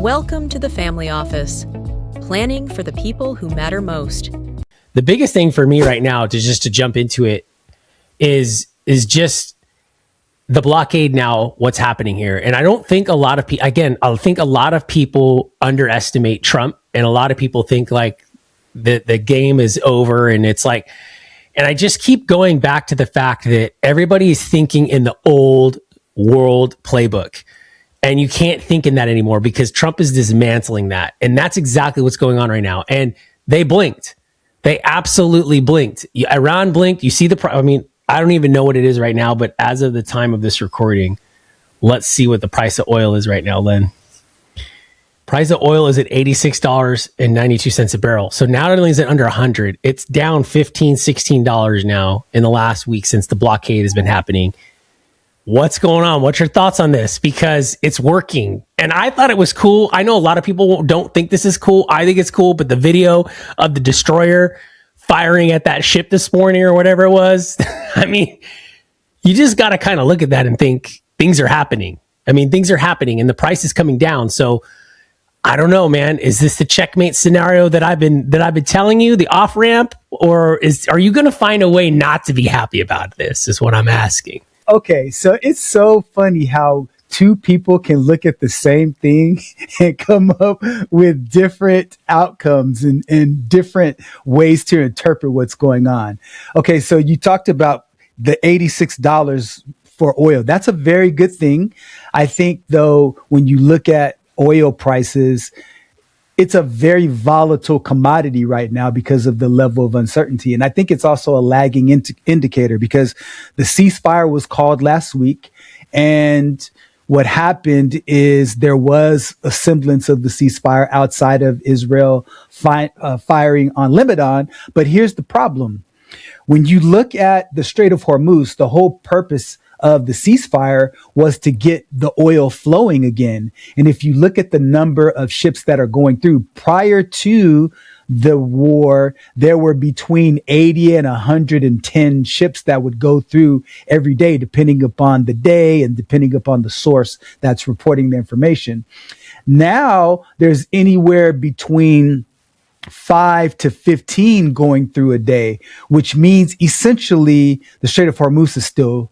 Welcome to the Family Office, planning for the people who matter most. The biggest thing for me right now to jump into it is just the blockade now, what's happening here. And I don't think a lot of people, again, I think a lot of people underestimate Trump, and a lot of people think like the game is over, and it's like, and I just keep going back to the fact that everybody is thinking in the old world playbook. And you can't think in that anymore because Trump is dismantling that. And that's exactly what's going on right now. And they blinked. They absolutely blinked. Iran blinked. You see I mean, I don't even know what it is right now, but as of the time of this recording, let's see what the price of oil is right now, Len. Price of oil is at $86.92 a barrel. So not only is it under 100, it's down $15, $16 now in the last week since the blockade has been happening. What's going on? What's your thoughts on this? Because it's working. And I thought it was cool. I know a lot of people don't think this is cool. I think it's cool, but the video of the destroyer firing at that ship this morning or whatever it was, I mean, you just got to kind of look at that and think things are happening. I mean, things are happening and the price is coming down. So I don't know, man. Is this the checkmate scenario that I've been telling you, the off ramp, or are you going to find a way not to be happy about this? Is what I'm asking. Okay, so it's so funny how two people can look at the same thing and come up with different outcomes and different ways to interpret what's going on. Okay, so you talked about the $86 for oil. That's a very good thing. I think, though, when you look at oil prices, it's a very volatile commodity right now because of the level of uncertainty. And I think it's also a lagging indicator because the ceasefire was called last week. And what happened is there was a semblance of the ceasefire outside of Israel firing on Lebanon. But here's the problem. When you look at the Strait of Hormuz, the whole purpose of the ceasefire was to get the oil flowing again. And if you look at the number of ships that are going through prior to the war, there were between 80 and 110 ships that would go through every day, depending upon the day and depending upon the source that's reporting the information. Now there's anywhere between 5 to 15 going through a day, which means essentially the Strait of Hormuz is still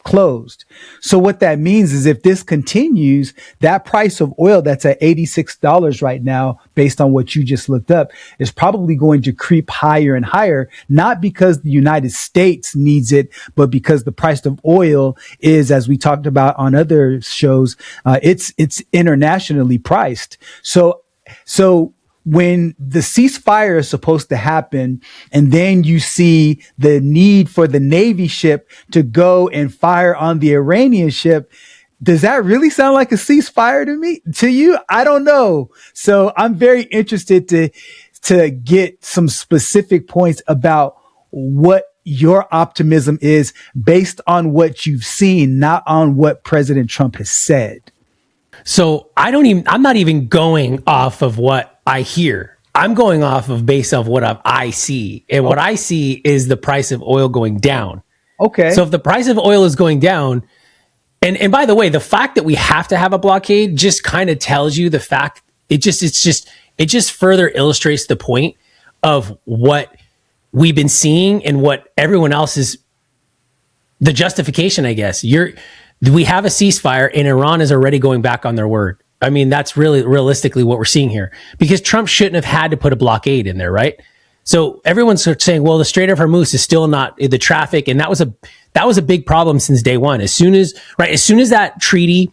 closed. So what that means is if this continues, that price of oil that's at $86 right now, based on what you just looked up, is probably going to creep higher and higher, not because the United States needs it, but because the price of oil is, as we talked about on other shows, it's internationally priced. So when the ceasefire is supposed to happen and then you see the need for the Navy ship to go and fire on the Iranian ship, does that really sound like a ceasefire to you? I don't know. So I'm very interested to get some specific points about what your optimism is based on what you've seen, not on what President Trump has said. So I'm not even going off of what I hear. I'm going off of based off what I see. And what I see is the price of oil going down. Okay. So if the price of oil is going down, and by the way, the fact that we have to have a blockade just kind of tells you the fact, it just further illustrates the point of what we've been seeing and what everyone else is, the justification, I guess. We have a ceasefire and Iran is already going back on their word. I mean, that's really realistically what we're seeing here, because Trump shouldn't have had to put a blockade in there, right? So everyone's saying, well, the Strait of Hormuz is still not the traffic. And that was a big problem since day one. As soon as that treaty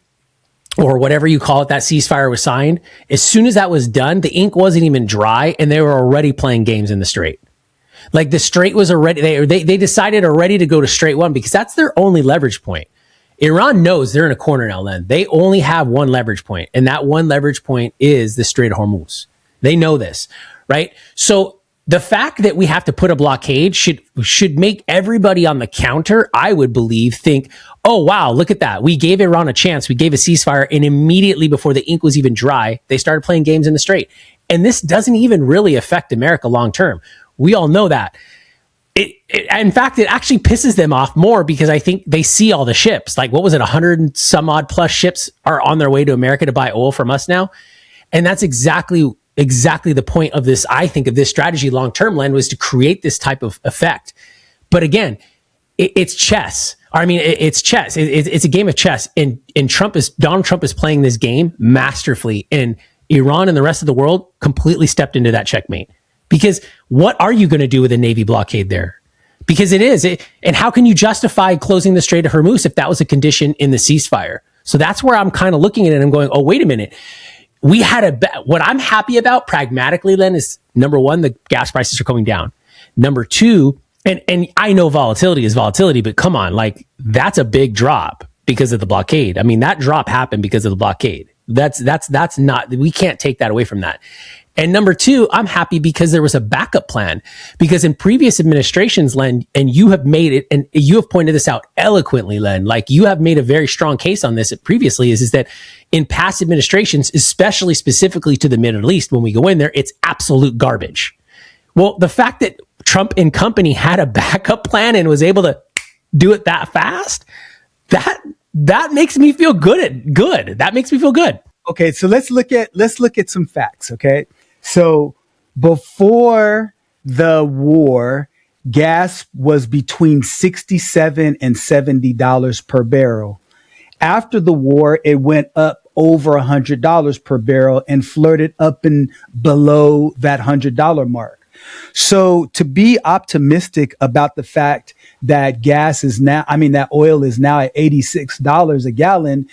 or whatever you call it, that ceasefire was signed, as soon as that was done, the ink wasn't even dry and they were already playing games in the Strait. Like the Strait was already, they decided already to go to Strait 1 because that's their only leverage point. Iran knows they're in a corner now, Len. They only have one leverage point, and that one leverage point is the Strait of Hormuz. They know this, right? So the fact that we have to put a blockade should make everybody on the counter, I would believe, think, oh, wow, look at that. We gave Iran a chance. We gave a ceasefire, and immediately before the ink was even dry, they started playing games in the Strait. And this doesn't even really affect America long term. We all know that. In fact, it actually pisses them off more because I think they see all the ships. Like, what was it? 100 and some odd plus ships are on their way to America to buy oil from us now. And that's exactly the point of this. I think of this strategy long term, Len, was to create this type of effect. But again, it's chess. I mean, it's chess. It's a game of chess, and Donald Trump is playing this game masterfully, and Iran and the rest of the world completely stepped into that checkmate. Because what are you going to do with a Navy blockade there? Because and how can you justify closing the Strait of Hormuz if that was a condition in the ceasefire? So that's where I'm kind of looking at it and I'm going, oh, wait a minute. We had what I'm happy about pragmatically, Len, is number one, the gas prices are coming down. Number two, and I know volatility is volatility, but come on, like that's a big drop because of the blockade. I mean, that drop happened because of the blockade. That's not, we can't take that away from that. And number two, I'm happy because there was a backup plan, because in previous administrations, Len, and you have made it, and you have pointed this out eloquently, Len, like you have made a very strong case on this previously, is that in past administrations, especially specifically to the Middle East, when we go in there, it's absolute garbage. Well, the fact that Trump and company had a backup plan and was able to do it that fast, that makes me feel good. That makes me feel good. Okay, so let's look at some facts, okay? So before the war, gas was between $67 and $70 per barrel. After the war, it went up over $100 per barrel and flirted up and below that $100 mark. So to be optimistic about the fact that that oil is now at $86 a gallon,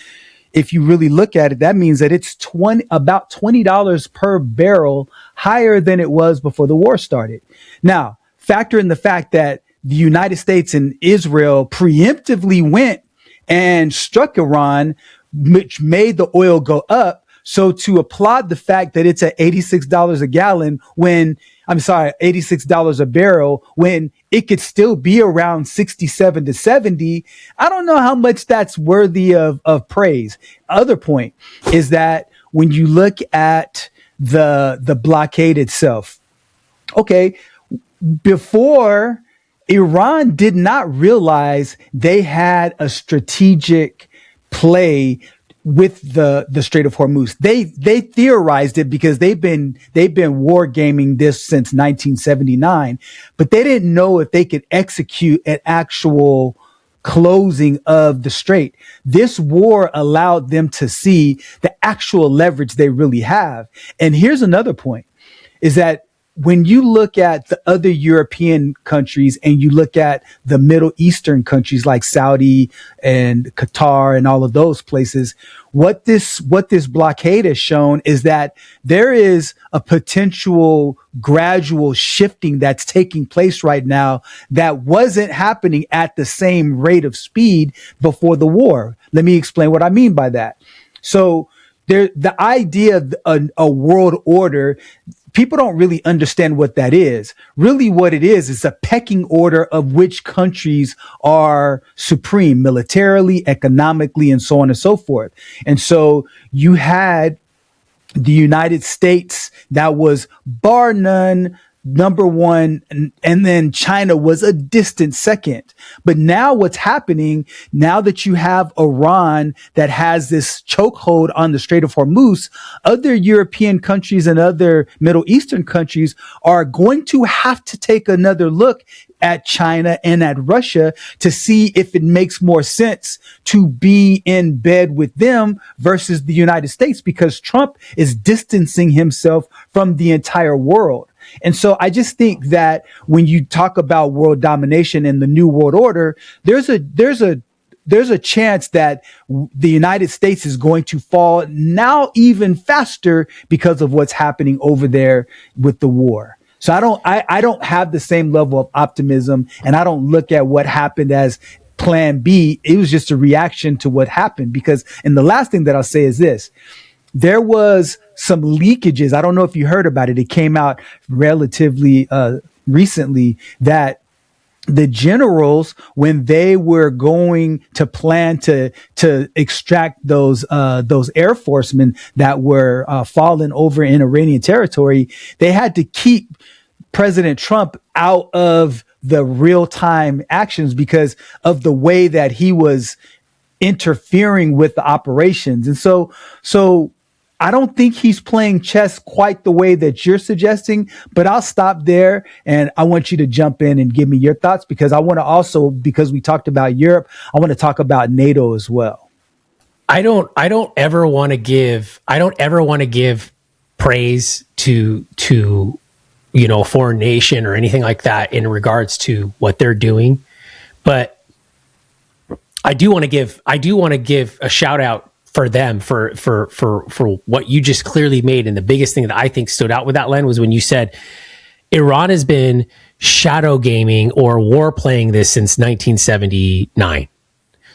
if you really look at it, that means that it's about $20 per barrel higher than it was before the war started. Now, factor in the fact that the United States and Israel preemptively went and struck Iran, which made the oil go up. So to applaud the fact that it's at $86 a gallon $86 a barrel when it could still be around 67 to 70. I don't know how much that's worthy of praise. Other point is that when you look at the blockade itself, okay, before, Iran did not realize they had a strategic play with the Strait of Hormuz. They theorized it because they've been war gaming this since 1979, but they didn't know if they could execute an actual closing of the strait. This war allowed them to see the actual leverage they really have. And here's another point, is that when you look at the other European countries and you look at the Middle Eastern countries like Saudi and Qatar and all of those places, what this blockade has shown is that there is a potential gradual shifting that's taking place right now that wasn't happening at the same rate of speed before the war. Let me explain what I mean by that. So the idea of a world order, people don't really understand what that is. Really what it is a pecking order of which countries are supreme militarily, economically, and so on and so forth. And so you had the United States that was bar none number one, and then China was a distant second. But now what's happening, now that you have Iran that has this chokehold on the Strait of Hormuz, other European countries and other Middle Eastern countries are going to have to take another look at China and at Russia to see if it makes more sense to be in bed with them versus the United States, because Trump is distancing himself from the entire world. And so I just think that when you talk about world domination and the new world order, there's a chance that the United States is going to fall now even faster because of what's happening over there with the war. So I don't have the same level of optimism, and I don't look at what happened as plan B. It was just a reaction to what happened. And the last thing that I'll say is this: there was some leakages. I don't know if you heard about it. It came out relatively recently that the generals, when they were going to plan to extract those Air Forcemen that were fallen over in Iranian territory, they had to keep President Trump out of the real-time actions because of the way that he was interfering with the operations. And so I don't think he's playing chess quite the way that you're suggesting, but I'll stop there and I want you to jump in and give me your thoughts, because I want to also, because we talked about Europe, I want to talk about NATO as well. I don't ever want to give praise to a foreign nation or anything like that in regards to what they're doing, but I do want to give a shout out for them for what you just clearly made. And the biggest thing that I think stood out with that, Len, was when you said Iran has been shadow gaming or war playing this since 1979.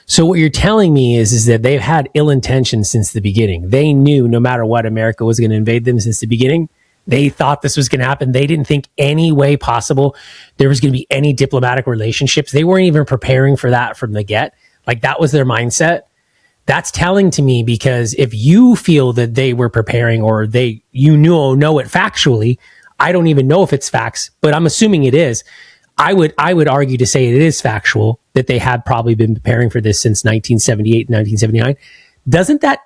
So what you're telling me is that they've had ill intentions since the beginning. They knew no matter what, America was going to invade them since the beginning. They thought this was going to happen. They didn't think any way possible there was going to be any diplomatic relationships. They weren't even preparing for that from the get. Like, that was their mindset. That's telling to me, because if you feel that they were preparing or know it factually, I don't even know if it's facts, but I'm assuming it is. I would argue to say it is factual that they had probably been preparing for this since 1978, 1979. Isn't that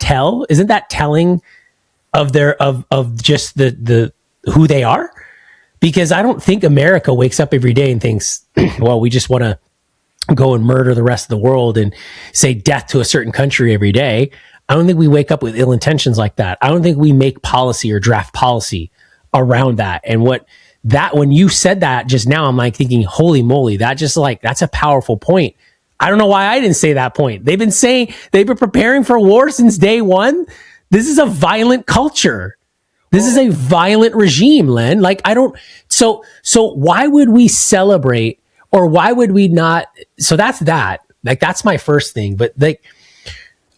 telling of just the who they are? Because I don't think America wakes up every day and thinks, well, we just want to go and murder the rest of the world and say death to a certain country every day. I don't think we wake up with ill intentions like that. I don't think we make policy or draft policy around that. And when you said that just now, I'm like thinking, holy moly, that's a powerful point. I don't know why I didn't say that point. They've been preparing for war since day one. This is a violent culture. This is a violent regime, Len. So why would we celebrate, or why would we not? So that's that. Like, that's my first thing. But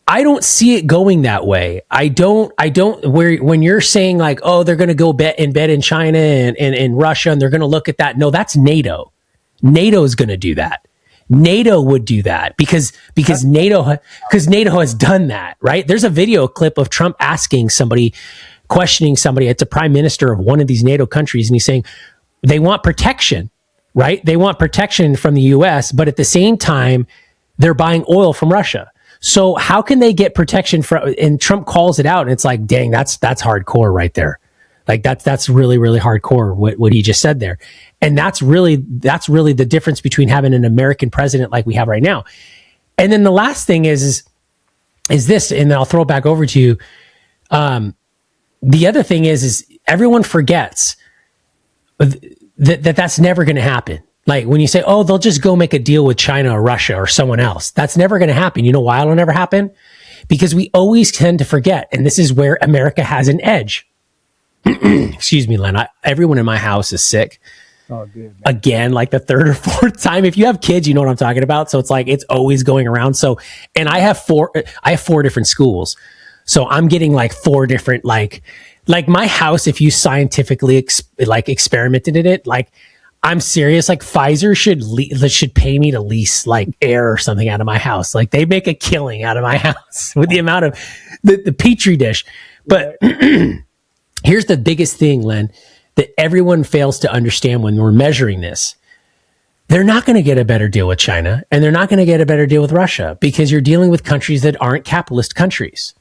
I don't see it going that way. I don't, when you're saying like, oh, they're going to go embed in China and Russia, and they're going to look at that. No, that's NATO. NATO is going to do that. NATO would do that because NATO has done that, right? There's a video clip of Trump questioning somebody. It's a prime minister of one of these NATO countries. And he's saying they want protection, right? They want protection from the US, but at the same time, they're buying oil from Russia. So how can they get protection from, and Trump calls it out, and it's like, dang, that's hardcore right there. Like that's really, really hardcore what he just said there. And that's really the difference between having an American president like we have right now. And then the last thing is this, and I'll throw it back over to you. The other thing is everyone forgets that's never going to happen. Like when you say, oh, they'll just go make a deal with China or Russia or someone else. That's never going to happen. You know why it'll never happen? Because we always tend to forget. And this is where America has an edge. Excuse me, Len. Everyone in my house is sick. Oh, good. Man. Again, like the third or fourth time. If you have kids, you know what I'm talking about. So it's like, it's always going around. So, and I have four different schools. So I'm getting like four different, like my house, if you scientifically experimented in it, like I'm serious, like Pfizer should pay me to lease like air or something out of my house. Like they make a killing out of my house with the amount of the Petri dish. But here's the biggest thing, Len, that everyone fails to understand when we're measuring this. They're not going to get a better deal with China, and they're not going to get a better deal with Russia, because you're dealing with countries that aren't capitalist countries.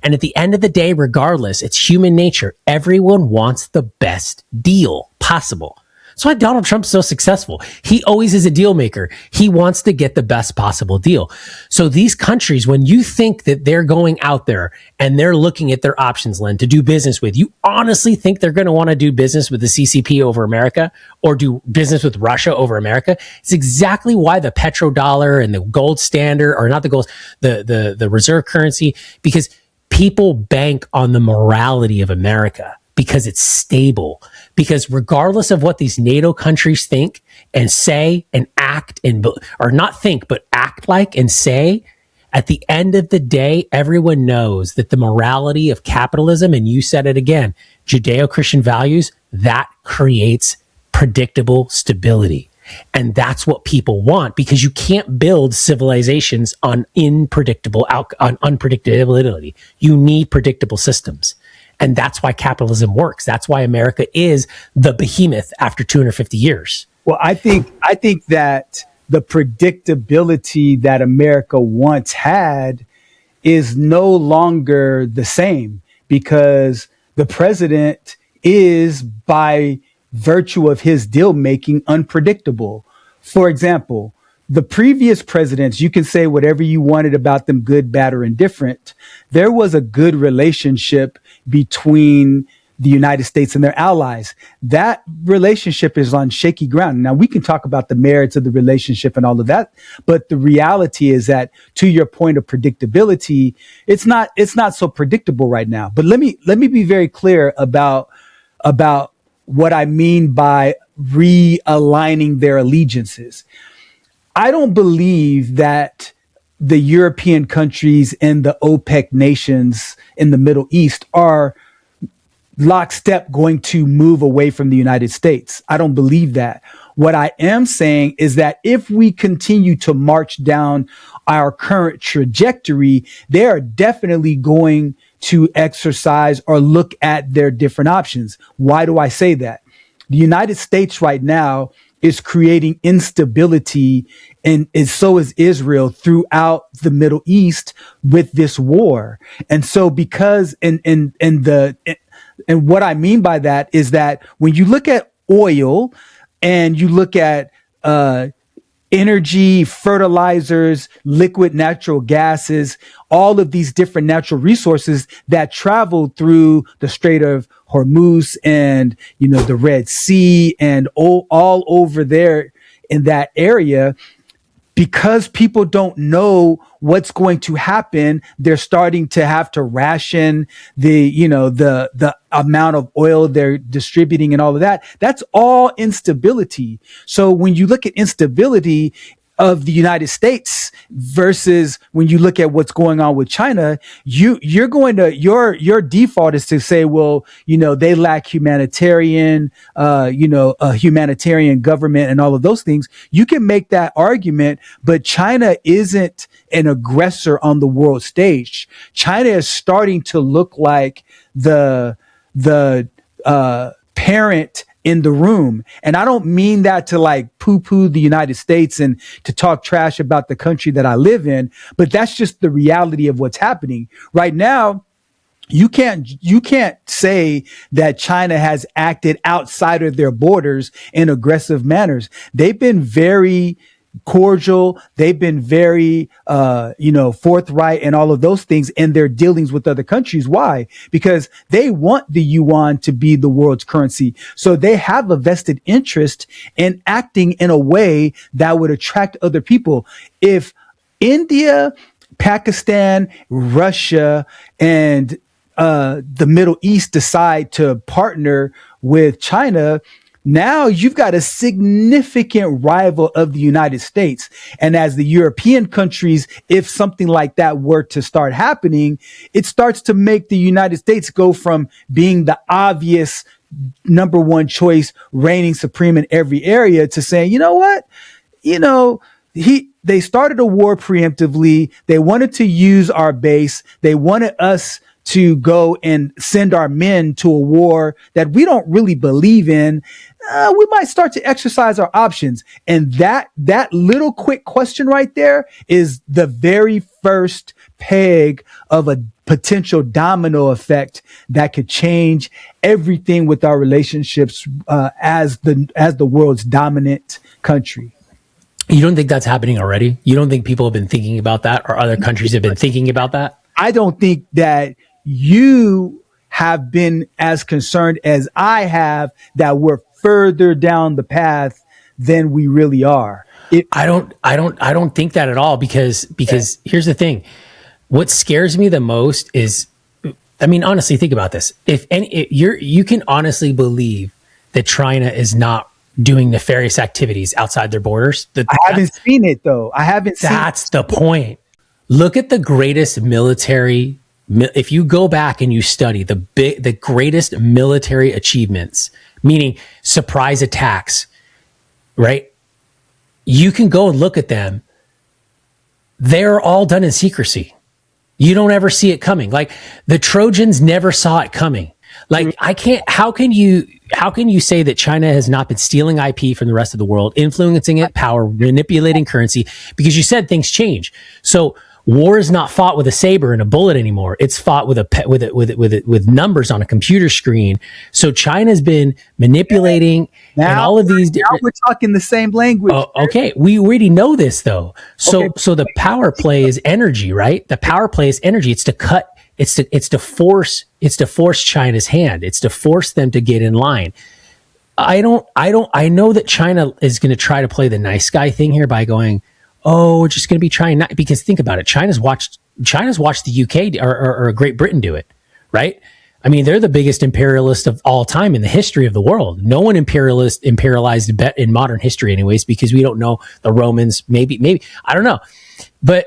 And at the end of the day, regardless, it's human nature. Everyone wants the best deal possible. That's why Donald Trump's so successful. He always is a deal maker. He wants to get the best possible deal. So these countries, when you think that they're going out there and they're looking at their options, Len, to do business with, you honestly think they're going to want to do business with the CCP over America or do business with Russia over America? It's exactly why the petrodollar and the gold standard, or not the gold, the reserve currency, because people bank on the morality of America because it's stable. Because regardless of what these NATO countries think and say and act or not think, but act like and say, at the end of the day, everyone knows that the morality of capitalism, and you said it again, Judeo-Christian values, that creates predictable stability. And that's what people want, because you can't build civilizations on unpredictability. You need predictable systems. And that's why capitalism works. That's why America is the behemoth after 250 years. Well, I think that the predictability that America once had is no longer the same, because the president is, by virtue of his deal making, unpredictable. For example, the previous presidents, you can say whatever you wanted about them, good, bad, or indifferent. There was a good relationship between the United States and their allies. That relationship is on shaky ground. Now, we can talk about the merits of the relationship and all of that, but the reality is that, to your point of predictability, it's not so predictable right now. But let me be very clear about what I mean by realigning their allegiances. I don't believe that the European countries and the OPEC nations in the Middle East are lockstep going to move away from the United States. I don't believe that. What I am saying is that if we continue to march down our current trajectory, they are definitely going to exercise or look at their different options. Why do I say that? The United States right now is creating instability, and so is Israel, throughout the Middle East with this war. And so because and what I mean by that is that when you look at oil and you look at energy, fertilizers, liquid natural gases, all of these different natural resources that travel through the Strait of Hormuz and, the Red Sea and all over there in that area, because people don't know what's going to happen, they're starting to have to ration the amount of oil they're distributing and all of that. That's all instability. So when you look at instability of the United States versus when you look at what's going on with China, your default is to say, well, they lack humanitarian, a humanitarian government and all of those things. You can make that argument, but China isn't an aggressor on the world stage. China is starting to look like the parent in the room. And I don't mean that to like poo-poo the United States and to talk trash about the country that I live in, but that's just the reality of what's happening right now. You can't say that China has acted outside of their borders in aggressive manners. They've been very cordial. They've been very, forthright and all of those things in their dealings with other countries. Why? Because they want the yuan to be the world's currency. So they have a vested interest in acting in a way that would attract other people. If India, Pakistan, Russia, and the Middle East decide to partner with China, now you've got a significant rival of the United States. And as the European countries, if something like that were to start happening, it starts to make the United States go from being the obvious number one choice, reigning supreme in every area, to saying, you know what? They started a war preemptively. They wanted to use our base. They wanted us to go and send our men to a war that we don't really believe in. We might start to exercise our options. And that little quick question right there is the very first peg of a potential domino effect that could change everything with our relationships as the world's dominant country. You don't think that's happening already? You don't think people have been thinking about that, or other countries have been thinking about that? I don't think that you have been as concerned as I have that we're further down the path than we really are. I don't think that at all, because here's the thing. What scares me the most is, honestly, think about this. You can honestly believe that China is not doing nefarious activities outside their borders. I haven't seen it though. That's the point. Look at the greatest military. If you go back and you study the greatest military achievements, meaning surprise attacks, right? You can go and look at them. They're all done in secrecy. You don't ever see it coming. Like the Trojans never saw it coming. Like how can you say that China has not been stealing IP from the rest of the world, influencing it, power, manipulating currency? Because you said things change. So War is not fought with a saber and a bullet anymore. It's fought with with numbers on a computer screen. So China's been manipulating and all of these. Now we're talking the same language. Okay, we already know this though. So the power play is energy, right? The power play is energy. It's to cut. It's to force China's hand. It's to force them to get in line. I know that China is going to try to play the nice guy thing here by going, oh, we're just going to be trying not, because think about it. China's watched the UK or Great Britain do it, right? I mean, they're the biggest imperialist of all time in the history of the world. No one imperialized in modern history anyways, because we don't know the Romans, maybe, I don't know. But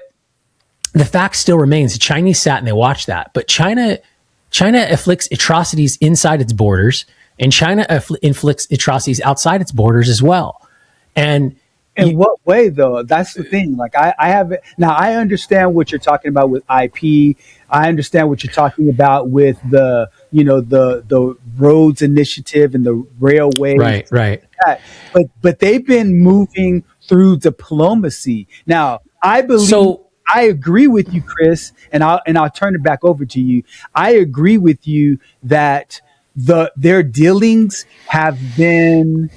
the fact still remains, the Chinese sat and they watched that. But China inflicts atrocities inside its borders, and China inflicts atrocities outside its borders as well. And in what way, though? That's the thing. Like I haven't. Now I understand what you're talking about with IP. I understand what you're talking about with the roads initiative and the railways. Right. But they've been moving through diplomacy. Now I believe. So, I agree with you, Chris, and I'll turn it back over to you. I agree with you that their dealings have been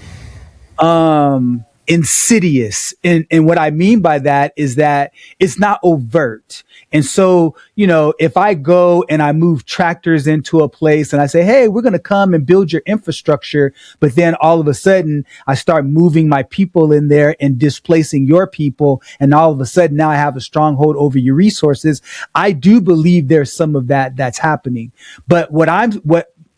insidious. And what I mean by that is that it's not overt. And so, if I go and I move tractors into a place and I say, hey, we're going to come and build your infrastructure, but then all of a sudden I start moving my people in there and displacing your people. And all of a sudden now I have a stronghold over your resources. I do believe there's some of that's happening. But what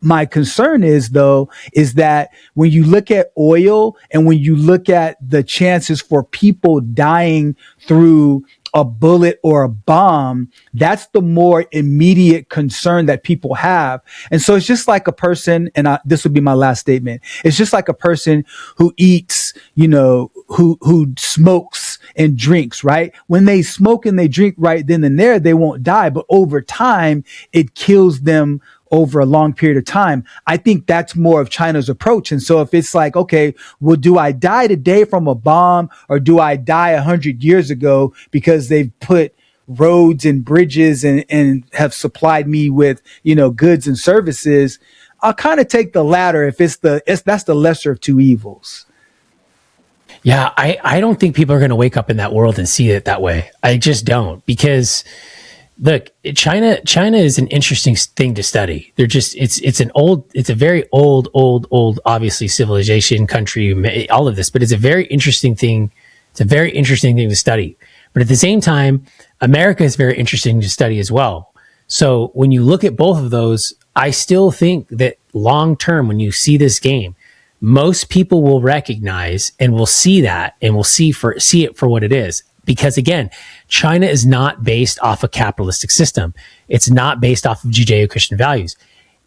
my concern is, though, is that when you look at oil and when you look at the chances for people dying through a bullet or a bomb, that's the more immediate concern that people have. And so it's just like a person, and this would be my last statement. It's just like a person who eats, who smokes and drinks, right? When they smoke and they drink right then and there, they won't die. But over time, it kills them over a long period of time. I think that's more of China's approach. And so if it's like, okay, well, do I die today from a bomb, or do I die 100 years ago because they've put roads and bridges and have supplied me with, goods and services? I'll kind of take the latter if that's the lesser of two evils. Yeah, I don't think people are going to wake up in that world and see it that way. I just don't, because look, China is an interesting thing to study. It's a very old, obviously civilization, country, all of this, but it's a very interesting thing. It's a very interesting thing to study. But at the same time, America is very interesting to study as well. So when you look at both of those, I still think that long term, when you see this game, most people will recognize and will see that and will see it for what it is. Because again, China is not based off a capitalistic system. It's not based off of Judeo-Christian values.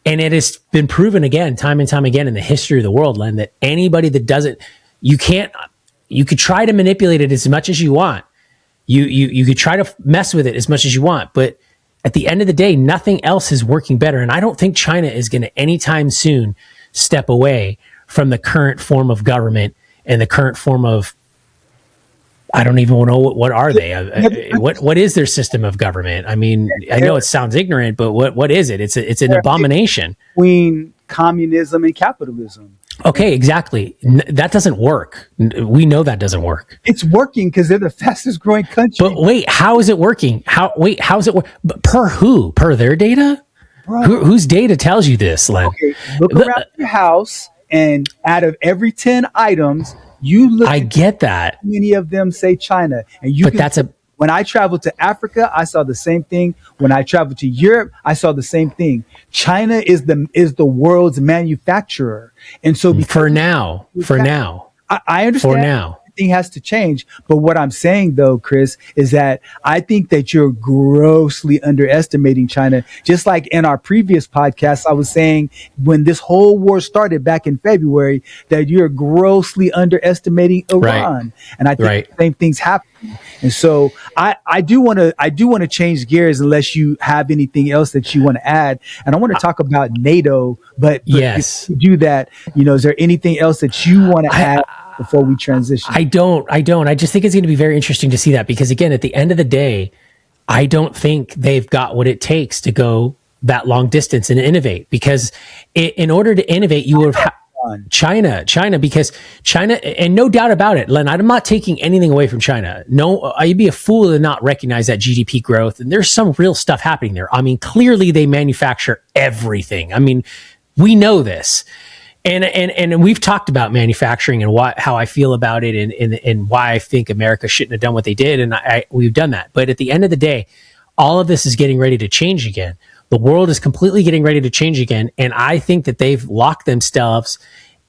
And it has been proven again, time and time again in the history of the world, Len, that anybody that doesn't, you could try to manipulate it as much as you want. You could try to mess with it as much as you want. But at the end of the day, nothing else is working better. And I don't think China is going to anytime soon step away from the current form of government and the current form of, I don't even know what are they? What is their system of government? I mean, I know it sounds ignorant, but what is it? It's an abomination between communism and capitalism. Okay, exactly. That doesn't work. We know that doesn't work. It's working because they're the fastest growing country. But wait, how is it working? How is it work? Per who? Per their data? Whose data tells you this, Len? Okay, look around your house, and out of every 10 items, you look. I get that. Many of them say China, and when I traveled to Africa, I saw the same thing. When I traveled to Europe, I saw the same thing. China is the world's manufacturer, and so for now, I understand. For now, everything has to change. But what I'm saying, though, Chris, is that I think that you're grossly underestimating China. Just like in our previous podcast, I was saying when this whole war started back in February, that you're grossly underestimating Iran. Right. And I think the same thing's happening. And so I do want to change gears unless you have anything else that you want to add. And I want to talk about NATO, but yes, to do that, is there anything else that you want to add before we transition? I don't. I just think it's going to be very interesting to see that, because again, at the end of the day, I don't think they've got what it takes to go that long distance and innovate, because in order to innovate, you would have China, because China, and no doubt about it, Len, I'm not taking anything away from China. No, I'd be a fool to not recognize that GDP growth. And there's some real stuff happening there. I mean, clearly they manufacture everything. I mean, we know this. And we've talked about manufacturing and how I feel about it, and why I think America shouldn't have done what they did. And we've done that. But at the end of the day, all of this is getting ready to change again. The world is completely getting ready to change again. And I think that they've locked themselves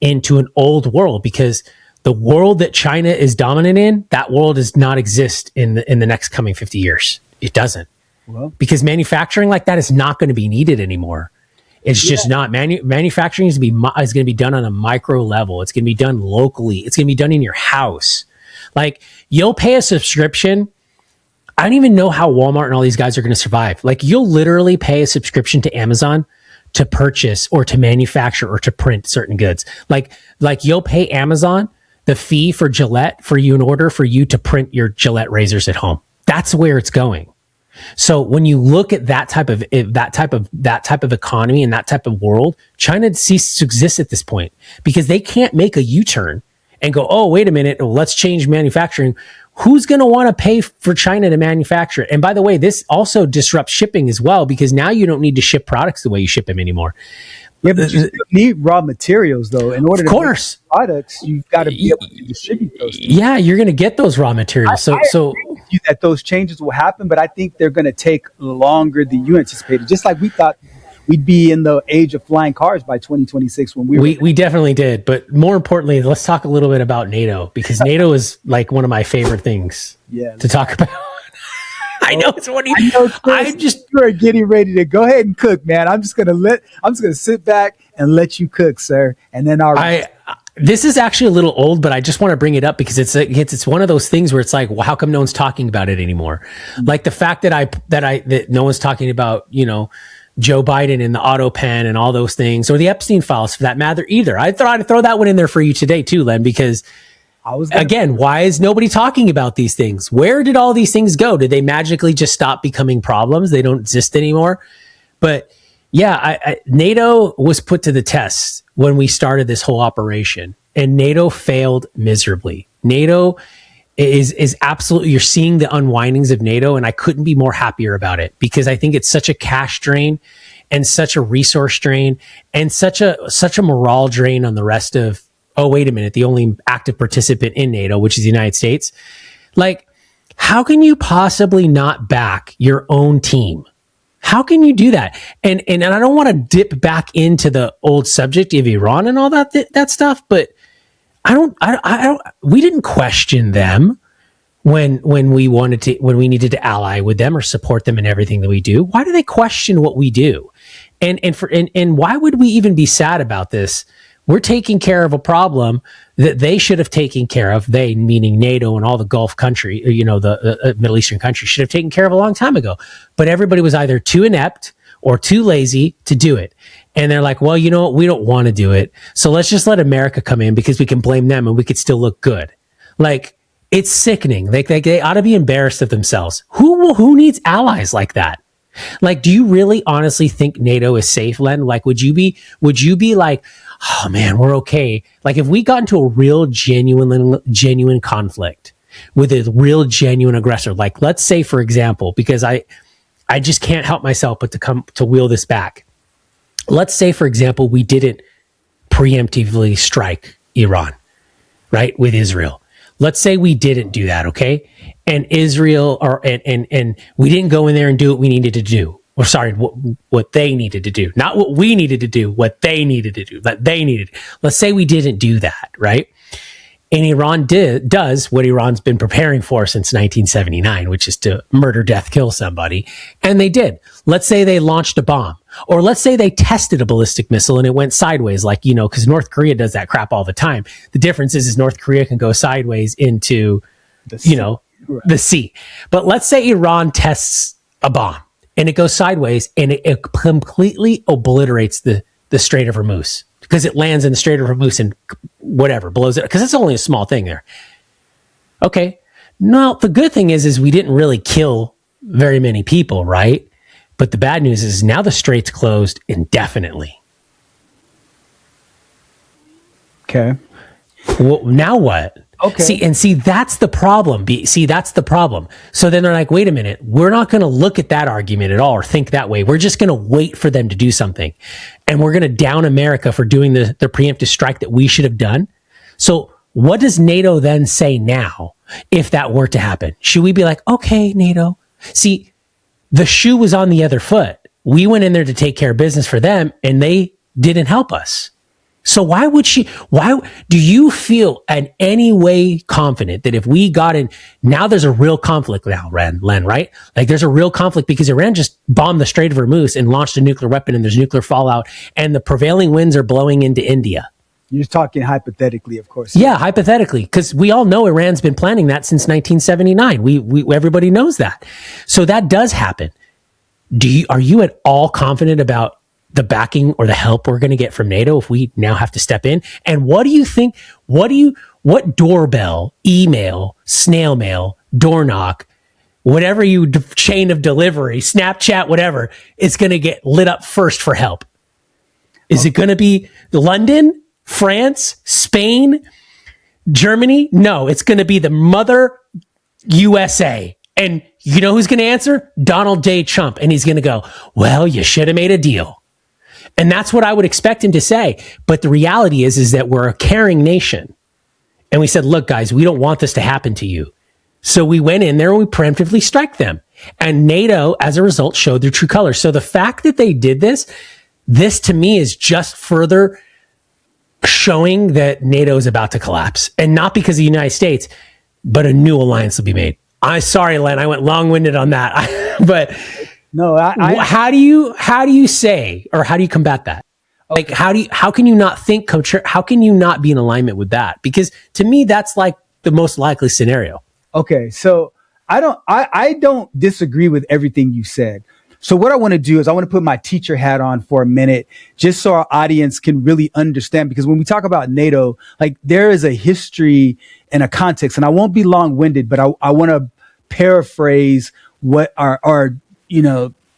into an old world, because the world that China is dominant in, that world does not exist in the next coming 50 years. It doesn't. Well, because manufacturing like that is not going to be needed anymore. It's just not. Manufacturing is going to be done on a micro level. It's going to be done locally. It's going to be done in your house. Like, you'll pay a subscription. I don't even know how Walmart and all these guys are going to survive. Like, you'll literally pay a subscription to Amazon to purchase or to manufacture or to print certain goods. Like you'll pay Amazon the fee for Gillette in order for you to print your Gillette razors at home. That's where it's going. So when you look at that type of economy and that type of world, China ceases to exist at this point, because they can't make a U-turn and go, oh, wait a minute, let's change manufacturing. Who's going to want to pay for China to manufacture it? And by the way, this also disrupts shipping as well, because now you don't need to ship products the way you ship them anymore. Yeah, but you need raw materials, though. In order to make products, you've got to be able to distribute those things. Yeah, you're going to get those raw materials. I agree with you that those changes will happen, but I think they're going to take longer than you anticipated. Just like we thought we'd be in the age of flying cars by 2026 when we definitely did. But more importantly, let's talk a little bit about NATO, because NATO is like one of my favorite things to talk about. I know it's one of you. You're getting ready to go ahead and cook, man. I'm just gonna sit back and let you cook, sir. And then this is actually a little old, but I just want to bring it up because it's one of those things where it's like, well, how come no one's talking about it anymore? Mm-hmm. Like the fact that no one's talking about, Joe Biden and the auto pen and all those things, or the Epstein files for that matter either. I thought I'd throw that one in there for you today too, Len, because why is nobody talking about these things? Where did all these things go? Did they magically just stop becoming problems? They don't exist anymore. But yeah, NATO was put to the test when we started this whole operation, and NATO failed miserably. NATO is absolutely, you're seeing the unwindings of NATO, and I couldn't be more happier about it, because I think it's such a cash drain and such a resource drain and such a morale drain on the rest of, oh, wait a minute, the only active participant in NATO, which is the United States. Like, how can you possibly not back your own team? How can you do that? And I don't want to dip back into the old subject of Iran and all that stuff, but we didn't question them when we needed to ally with them or support them in everything that we do. Why do they question what we do? And why would we even be sad about this? We're taking care of a problem that they should have taken care of. They, meaning NATO and all the Gulf country, the Middle Eastern countries, should have taken care of a long time ago. But everybody was either too inept or too lazy to do it. And they're like, well, you know what? We don't want to do it. So let's just let America come in, because we can blame them and we could still look good. Like, it's sickening. They ought to be embarrassed of themselves. Who needs allies like that? Like, do you really honestly think NATO is safe, Len? Like, would you be like, oh man, we're okay? Like, if we got into a real genuine conflict with a real genuine aggressor, like, let's say, for example, because I just can't help myself but to wheel this back. Let's say, for example, we didn't preemptively strike Iran, right, with Israel. Let's say we didn't do that, okay? And Israel, and we didn't go in there and do what we needed to do. Or sorry, what they needed to do. Not what we needed to do, what they needed to do. That they needed. Let's say we didn't do that, right? And Iran does what Iran's been preparing for since 1979, which is to murder, death, kill somebody. And they did. Let's say they launched a bomb. Or let's say they tested a ballistic missile and it went sideways, like, because North Korea does that crap all the time. The difference is North Korea can go sideways into, the sea. But let's say Iran tests a bomb and it goes sideways and it completely obliterates the Strait of Hormuz, because it lands in the Strait of Hormuz and whatever, blows it, because it's only a small thing there. Okay. No, the good thing is we didn't really kill very many people, right? But the bad news is now the strait's closed indefinitely. Okay. Well, now what? Okay. See, that's the problem. That's the problem. So then they're like, wait a minute, we're not going to look at that argument at all or think that way. We're just going to wait for them to do something. And we're going to down America for doing the preemptive strike that we should have done. So what does NATO then say now if that were to happen? Should we be like, okay, NATO? See, the shoe was on the other foot. We went in there to take care of business for them and they didn't help us. So why do you feel in any way confident that if we got in, now there's a real conflict now, Len, right? Like there's a real conflict because Iran just bombed the Strait of Hormuz and launched a nuclear weapon and there's nuclear fallout and the prevailing winds are blowing into India. You're talking hypothetically, of course. Yeah, hypothetically, because we all know Iran's been planning that since 1979. We everybody knows that. So that does happen. Are you at all confident about the backing or the help we're going to get from NATO if we now have to step in? And what do you think? What doorbell, email, snail mail, door knock, whatever chain of delivery, Snapchat, whatever, is going to get lit up first for help? Is it going to be London, France, Spain, Germany? No, it's going to be the mother USA. And you know who's going to answer? Donald J. Trump. And he's going to go, well, you should have made a deal. And that's what I would expect him to say. But the reality is that we're a caring nation. And we said, look, guys, we don't want this to happen to you. So we went in there and we preemptively struck them. And NATO, as a result, showed their true colors. So the fact that they did this to me is just further showing that NATO is about to collapse. And not because of the United States, but a new alliance will be made. I'm sorry, Len, I went long-winded on that. But no, how do you say, or how do you combat that? Like, how can you not think, how can you not be in alignment with that? Because to me, that's like the most likely scenario. Okay. So I don't disagree with everything you said. So what I want to do is I want to put my teacher hat on for a minute, just so our audience can really understand, because when we talk about NATO, like there is a history and a context, and I won't be long winded, but I want to paraphrase what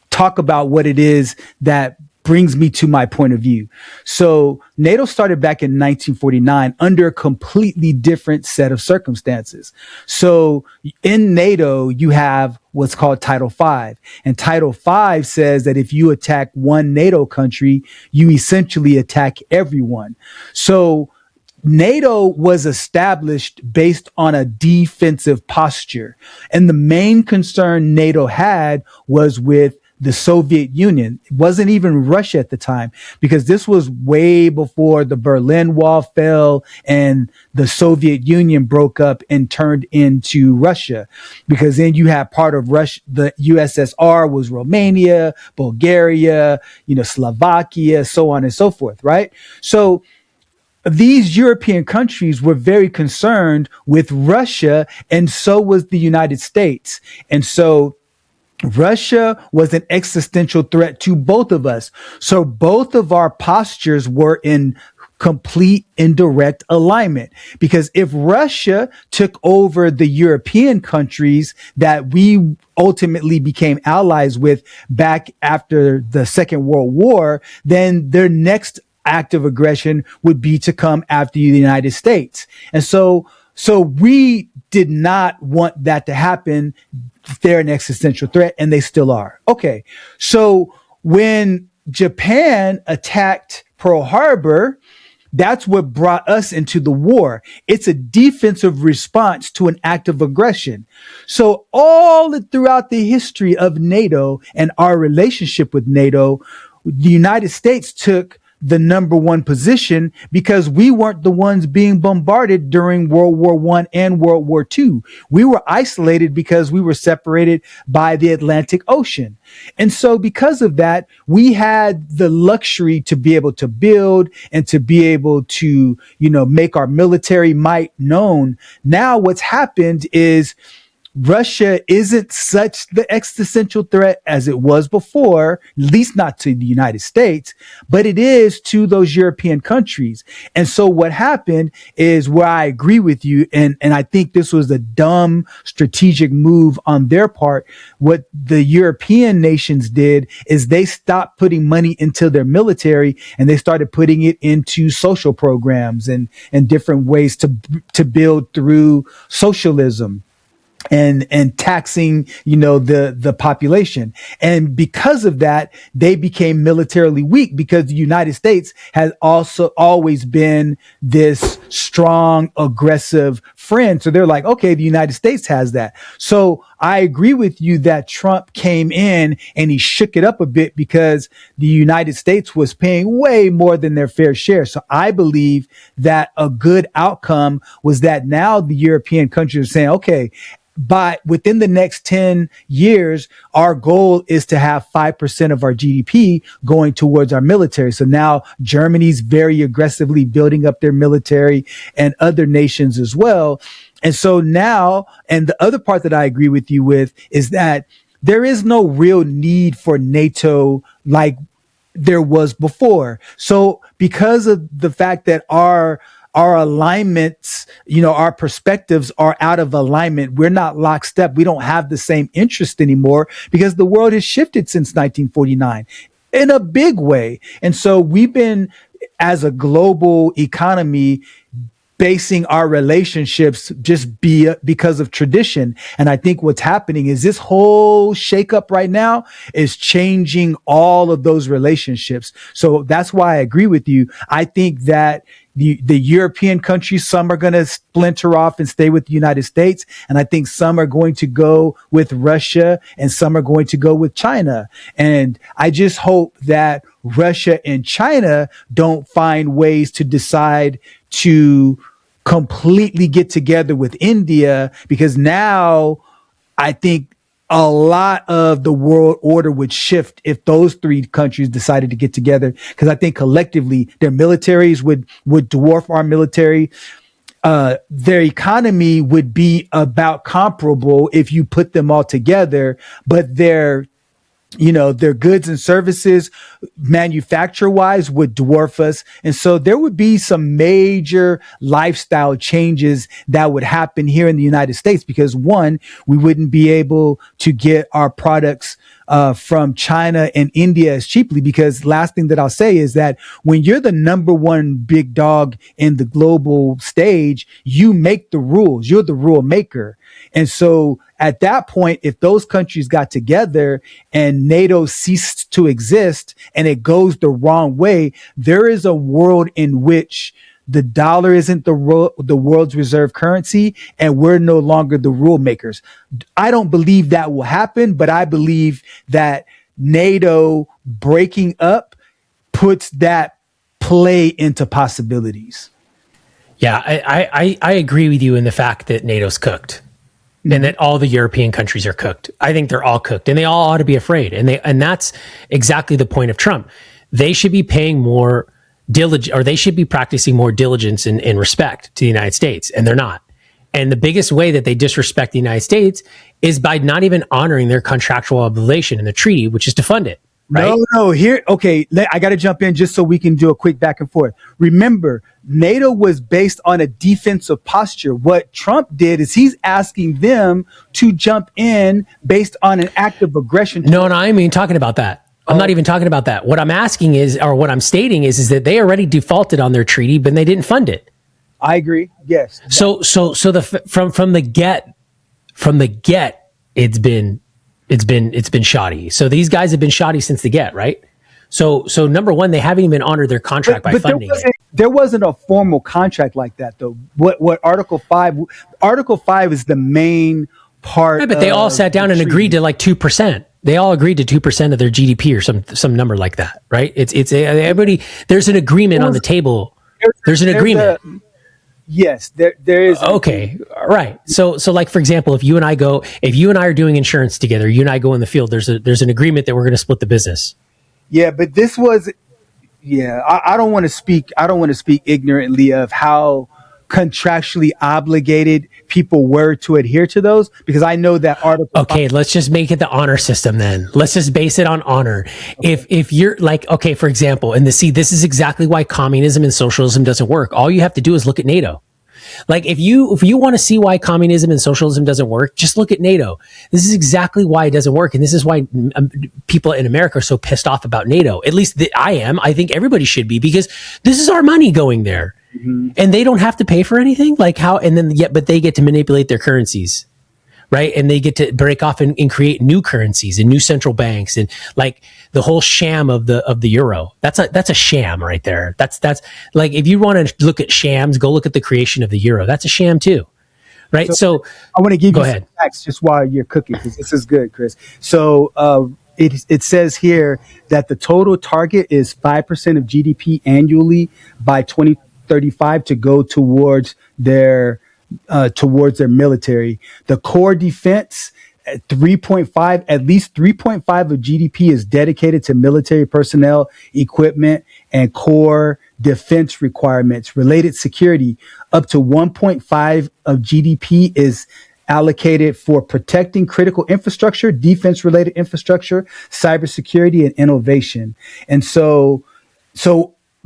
talk about what it is that brings me to my point of view. So NATO started back in 1949 under a completely different set of circumstances. So in NATO, you have what's called Title V. And Title V says that if you attack one NATO country, you essentially attack everyone. So NATO was established based on a defensive posture. And the main concern NATO had was with the Soviet Union. It wasn't even Russia at the time, because this was way before the Berlin Wall fell and the Soviet Union broke up and turned into Russia. Because then you had part of Russia, the USSR was Romania, Bulgaria, Slovakia, so on and so forth, right? So these European countries were very concerned with Russia, and so was the United States. And so Russia was an existential threat to both of us. So both of our postures were in complete indirect alignment, because if Russia took over the European countries that we ultimately became allies with back after the Second World War, then their next act of aggression would be to come after the United States. And so we did not want that to happen. They're an existential threat, and they still are. Okay. So when Japan attacked Pearl Harbor, that's what brought us into the war. It's a defensive response to an act of aggression. So all throughout the history of NATO and our relationship with NATO, the United States took the number one position because we weren't the ones being bombarded during World War I and World War II. We were isolated because we were separated by the Atlantic Ocean. And so because of that, we had the luxury to be able to build and to be able to, make our military might known. Now what's happened is Russia isn't such the existential threat as it was before, at least not to the United States, but it is to those European countries. And so what happened is, where I agree with you, and I think this was a dumb strategic move on their part. What the European nations did is they stopped putting money into their military and they started putting it into social programs and different ways to build through socialism and taxing, the population. And because of that, they became militarily weak, because the United States has also always been this strong, aggressive friend. So they're like, okay, the United States has that. So I agree with you that Trump came in and he shook it up a bit, because the United States was paying way more than their fair share. So I believe that a good outcome was that now the European countries are saying, okay, but within the next 10 years, our goal is to have 5% of our GDP going towards our military. So now Germany's very aggressively building up their military, and other nations as well. And so now, and the other part that I agree with you with is that there is no real need for NATO like there was before. So because of the fact that our alignments, our perspectives are out of alignment, we're not lockstep. We don't have the same interest anymore, because the world has shifted since 1949 in a big way. And so we've been, as a global economy, basing our relationships just because of tradition. And I think what's happening is this whole shakeup right now is changing all of those relationships. So that's why I agree with you. I think that the European countries, some are going to splinter off and stay with the United States. And I think some are going to go with Russia and some are going to go with China. And I just hope that Russia and China don't find ways to decide to completely get together with India, because now I think a lot of the world order would shift if those three countries decided to get together, because I think collectively their militaries would dwarf our military. Their economy would be about comparable if you put them all together, but their goods and services manufacture wise would dwarf us. And so there would be some major lifestyle changes that would happen here in the United States, because one, we wouldn't be able to get our products from China and India as cheaply, because last thing that I'll say is that when you're the number one big dog in the global stage, you make the rules. You're the rule maker. And so at that point, if those countries got together and NATO ceased to exist and it goes the wrong way, there is a world in which the dollar isn't the world's reserve currency and we're no longer the rule makers. I don't believe that will happen, but I believe that NATO breaking up puts that play into possibilities. Yeah, I agree with you in the fact that NATO's cooked. And that all the European countries are cooked. I think they're all cooked, and they all ought to be afraid. And that's exactly the point of Trump. They should be paying more diligence, or they should be practicing more diligence and respect to the United States, and they're not. And the biggest way that they disrespect the United States is by not even honoring their contractual obligation in the treaty, which is to fund it. Right? No, here. Okay, I got to jump in just so we can do a quick back and forth. Remember, NATO was based on a defensive posture. What Trump did is he's asking them to jump in based on an act of aggression. No, I mean talking about that. I'm not even talking about that. What I'm asking is, or what I'm stating is that they already defaulted on their treaty, but they didn't fund it. I agree. Yes. So from the get, it's been shoddy. So these guys have been shoddy since the get, right? So number one, they haven't even honored their contract by funding it. There wasn't a formal contract like that, though. What Article 5 is the main part. Yeah, but they all sat down and agreed to like 2%. They all agreed to 2% of their GDP or some number like that, right? It's everybody. There's an agreement on the table. There's an agreement. Yes, there is. Okay, right. So like for example, if you and I are doing insurance together, you and I go in the field. There's an agreement that we're going to split the business. Yeah, but this was. Yeah, I don't want to speak. I don't want to speak ignorantly of how contractually obligated people were to adhere to those? Because I know that Article Okay, let's just make it the honor system then. Let's just base it on honor. Okay. If you're like, okay, for example, this is exactly why communism and socialism doesn't work. All you have to do is look at NATO. Like if you want to see why communism and socialism doesn't work, just look at NATO. This is exactly why it doesn't work. And this is why people in America are so pissed off about NATO. At least I am. I think everybody should be, because this is our money going there. Mm-hmm. And they don't have to pay for anything. Like how, and then yet, but they get to manipulate their currencies. Right. And they get to break off and create new currencies and new central banks, and like the whole sham of the euro. That's a sham right there. That's like, if you want to look at shams, go look at the creation of the euro. That's a sham too. Right. So I want to give you some facts just while you're cooking, because this is good, Chris. So it says here that the total target is 5% of GDP annually by 2035 to go towards their military. The core defense at 3.5, at least 3.5 of GDP is dedicated to military personnel, equipment, and core defense requirements. Related security, up to 1.5 of GDP is allocated for protecting critical infrastructure, defense-related infrastructure, cybersecurity, and innovation. And so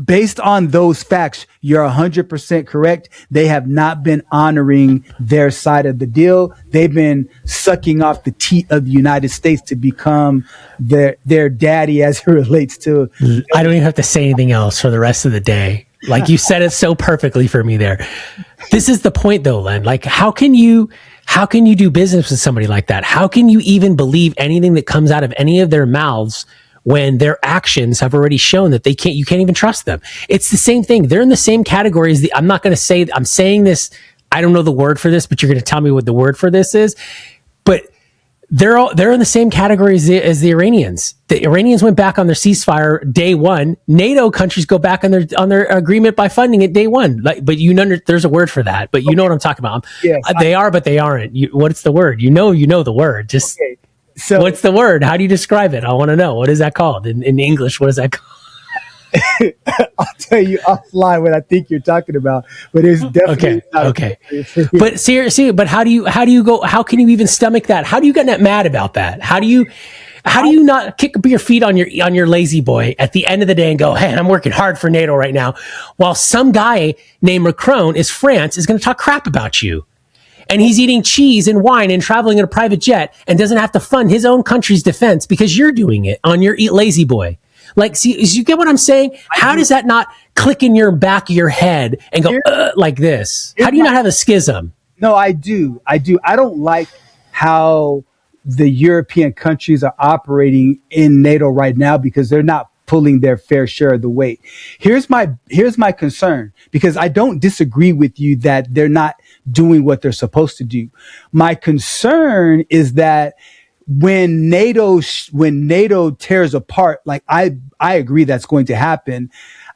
based on those facts, you're 100% correct. They have not been honoring their side of the deal. They've been sucking off the teat of the United States to become their daddy as it relates to. I don't even have to say anything else for the rest of the day. Like you said it so perfectly for me there. This is the point though, Len. Like how can you do business with somebody like that? How can you even believe anything that comes out of any of their mouths when their actions have already shown that you can't even trust them? It's the same thing. They're in the same category as I'm not going to say, I'm saying this, I don't know the word for this, but you're going to tell me what the word for this is. But they're in the same category as the Iranians. The Iranians went back on their ceasefire day one. NATO countries go back on their agreement by funding it day one. But there's a word for that. But you know what I'm talking about. Yes, they are, but they aren't. What's the word? You know the word. Just. Okay. So what's the word? How do you describe it? I want to know. What is that called in English? What is that called? I'll tell you offline what I think you're talking about, but it's definitely okay. But seriously, but how do you go? How can you even stomach that? How do you get that mad about that? How do you not kick up your feet on your lazy boy at the end of the day and go, hey, I'm working hard for NATO right now, while some guy named Macron is going to talk crap about you? And he's eating cheese and wine and traveling in a private jet and doesn't have to fund his own country's defense because you're doing it on your lazy boy. Like, see, you get what I'm saying? How does that not click in your back of your head and go like this? How do you not have a schism? No, I do. I don't like how the European countries are operating in NATO right now because they're not pulling their fair share of the weight. Here's my concern, because I don't disagree with you that they're not doing what they're supposed to do. My concern is that when NATO tears apart, like I agree that's going to happen.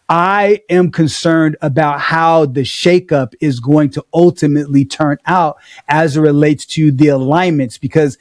I am concerned about how the shakeup is going to ultimately turn out as it relates to the alignments, because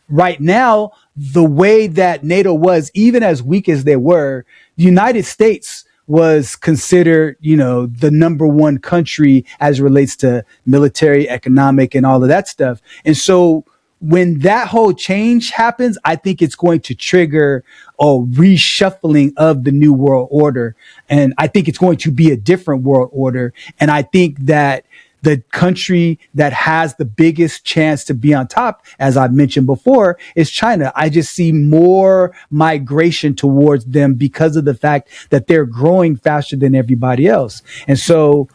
right now, the way that NATO was, even as weak as they were, the United States was considered, the number one country as it relates to military, economic, and all of that stuff. And so when that whole change happens, I think it's going to trigger a reshuffling of the new world order. And I think it's going to be a different world order. And I think that the country that has the biggest chance to be on top, as I mentioned before, is China. I just see more migration towards them because of the fact that they're growing faster than everybody else. And so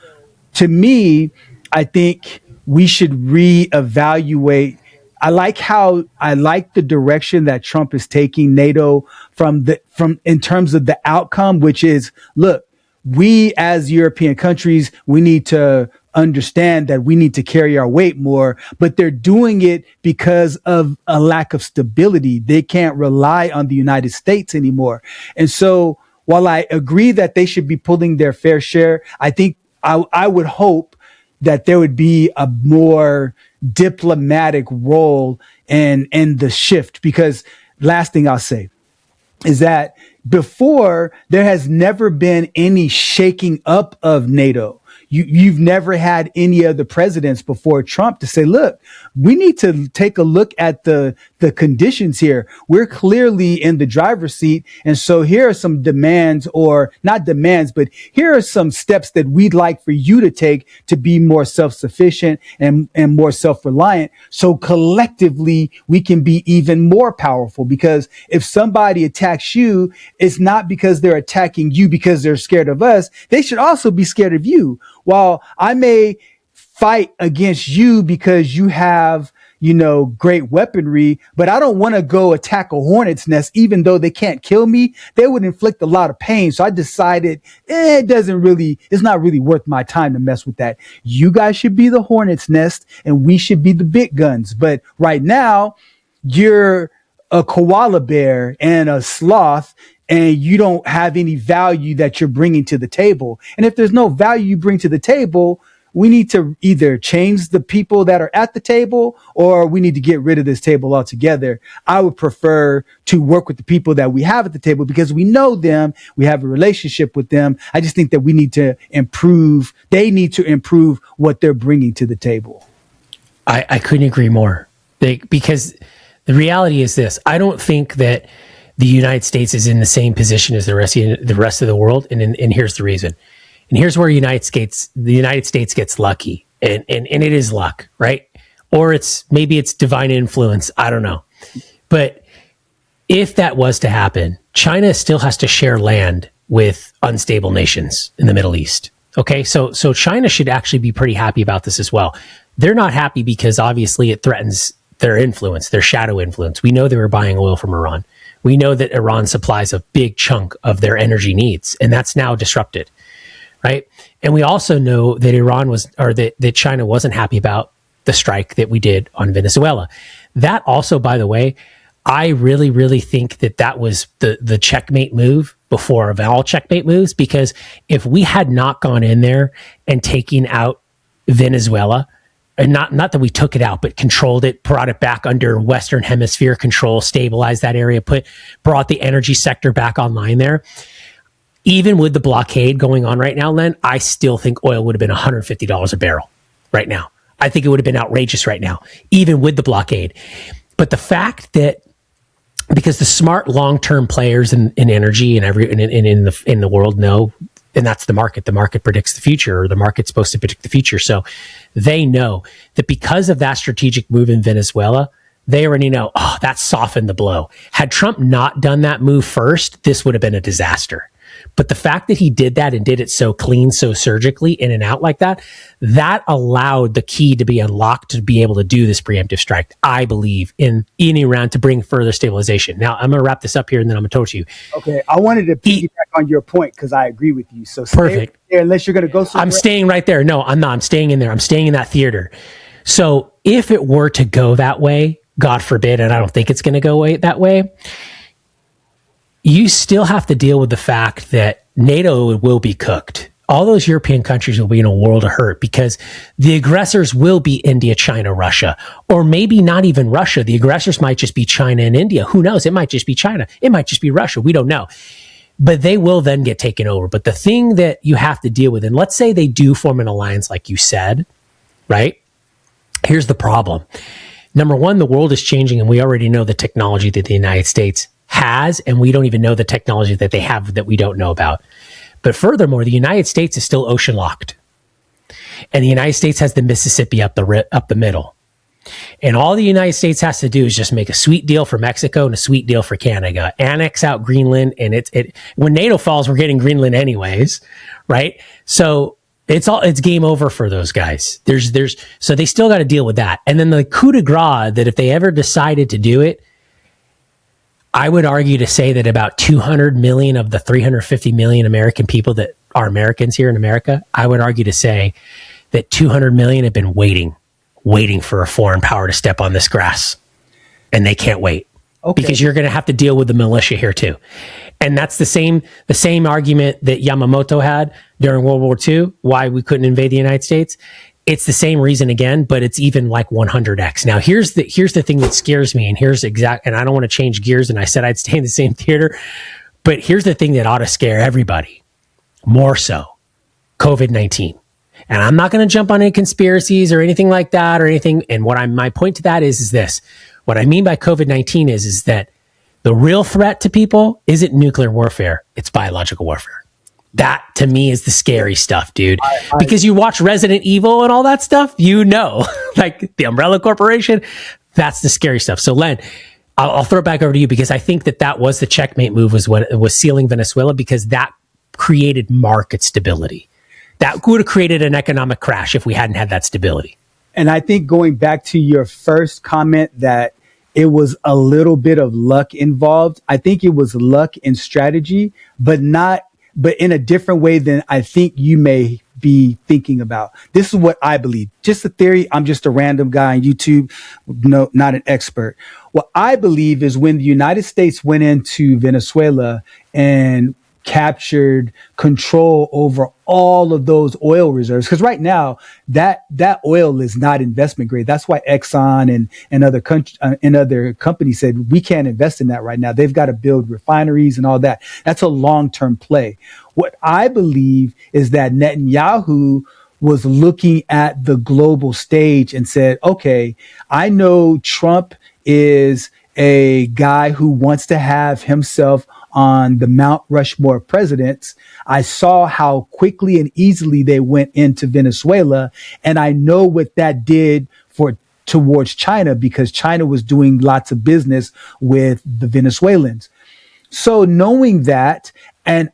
to me, I think we should reevaluate. I like the direction that Trump is taking NATO from in terms of the outcome, which is, look, we as European countries, we need to understand that we need to carry our weight more, but they're doing it because of a lack of stability. They can't rely on the United States anymore. And so while I agree that they should be pulling their fair share, I think I would hope that there would be a more diplomatic role in the shift, because last thing I'll say is that before, there has never been any shaking up of NATO. you've never had any of the presidents before Trump to say, look, we need to take a look at the conditions here. We're clearly in the driver's seat. And so here are some demands, or not demands, but here are some steps that we'd like for you to take to be more self-sufficient and more self-reliant. So collectively, we can be even more powerful, because if somebody attacks you, it's not because they're attacking you because they're scared of us. They should also be scared of you. While I may fight against you because you have, great weaponry, but I don't want to go attack a hornet's nest, even though they can't kill me. They would inflict a lot of pain. So I decided it's not really worth my time to mess with that. You guys should be the hornet's nest and we should be the big guns. But right now, you're a koala bear and a sloth, and you don't have any value that you're bringing to the table. And if there's no value you bring to the table, we need to either change the people that are at the table, or we need to get rid of this table altogether. I would prefer to work with the people that we have at the table because we know them. We have a relationship with them. I just think that we need to improve. They need to improve what they're bringing to the table. I couldn't agree more. Because the reality is this: I don't think that the United States is in the same position as the rest of the world, and here's the reason. And here's where the United States gets lucky, and it is luck, right? Or maybe it's divine influence. I don't know. But if that was to happen, China still has to share land with unstable nations in the Middle East. Okay, so China should actually be pretty happy about this as well. They're not happy because obviously it threatens their influence, their shadow influence. We know they were buying oil from Iran. We know that Iran supplies a big chunk of their energy needs, and that's now disrupted. Right. And we also know that that China wasn't happy about the strike that we did on Venezuela. That also, by the way, I really, really think that was the checkmate move before of all checkmate moves, because if we had not gone in there and taken out Venezuela, and not that we took it out, but controlled it, brought it back under Western Hemisphere control, stabilized that area, brought the energy sector back online there. Even with the blockade going on right now, Len, I still think oil would have been $150 a barrel right now. I think it would have been outrageous right now, even with the blockade. But the fact that, because the smart long-term players in energy and in the world know, and that's the market. The market predicts the future, or the market's supposed to predict the future. So they know that because of that strategic move in Venezuela, they already know, that softened the blow. Had Trump not done that move first, this would have been a disaster. But the fact that he did that and did it so clean, so surgically, in and out like that, that allowed the key to be unlocked to be able to do this preemptive strike, I believe, in Iran to bring further stabilization. Now, I'm going to wrap this up here and then I'm going to talk to you. Okay, I wanted to piggyback on your point because I agree with you. So perfect. There, unless you're going to go somewhere. I'm staying right there. No, I'm not. I'm staying in there. I'm staying in that theater. So if it were to go that way, God forbid, and I don't think it's going to go that way, you still have to deal with the fact that NATO will be cooked. All those European countries will be in a world of hurt because the aggressors will be India, China, Russia, or maybe not even Russia. The aggressors might just be China and India. Who knows? It might just be China. It might just be Russia. We don't know. But they will then get taken over. But the thing that you have to deal with, and let's say they do form an alliance like you said, right? Here's the problem. Number one, the world is changing, and we already know the technology that the United States has, and we don't even know the technology that they have that we don't know about. But furthermore, the United States is still ocean locked, and the United States has the Mississippi up the middle. And all the United States has to do is just make a sweet deal for Mexico and a sweet deal for Canada, annex out Greenland, and when NATO falls, we're getting Greenland anyways, right? So it's game over for those guys. So they still got to deal with that. And then the coup de grace that if they ever decided to do it, I would argue to say that about 200 million of the 350 million American people that are Americans here in America, I would argue to say that 200 million have been waiting for a foreign power to step on this grass, and they can't wait. Okay. Because you're going to have to deal with the militia here too. And that's the same argument that Yamamoto had during World War II, why we couldn't invade the United States. It's the same reason again, but it's even like 100x. Now, here's the thing that scares me, and and I don't want to change gears, and I said I'd stay in the same theater, but here's the thing that ought to scare everybody more so: COVID-19. And I'm not going to jump on any conspiracies or anything like that or anything. And my point to that is this. What I mean by COVID-19 is that the real threat to people isn't nuclear warfare. It's biological warfare. That to me is the scary stuff, dude. Because you watch Resident Evil and all that stuff, like the Umbrella Corporation, that's the scary stuff. So Len, I'll throw it back over to you because I think that was the checkmate move was sealing Venezuela because that created market stability. That would have created an economic crash if we hadn't had that stability. And I think going back to your first comment that it was a little bit of luck involved. I think it was luck and strategy, but in a different way than I think you may be thinking about. This is what I believe. Just a theory. I'm just a random guy on YouTube. No, not an expert. What I believe is when the United States went into Venezuela and captured control over all of those oil reserves, because right now that oil is not investment grade. That's why Exxon and other companies said we can't invest in that right now. They've got to build refineries and all that. That's a long-term play. What I believe is that Netanyahu was looking at the global stage and said, okay, I know Trump is a guy who wants to have himself on the Mount Rushmore of presidents. I saw how quickly and easily they went into Venezuela, and I know what that did towards China because China was doing lots of business with the Venezuelans. So knowing that, and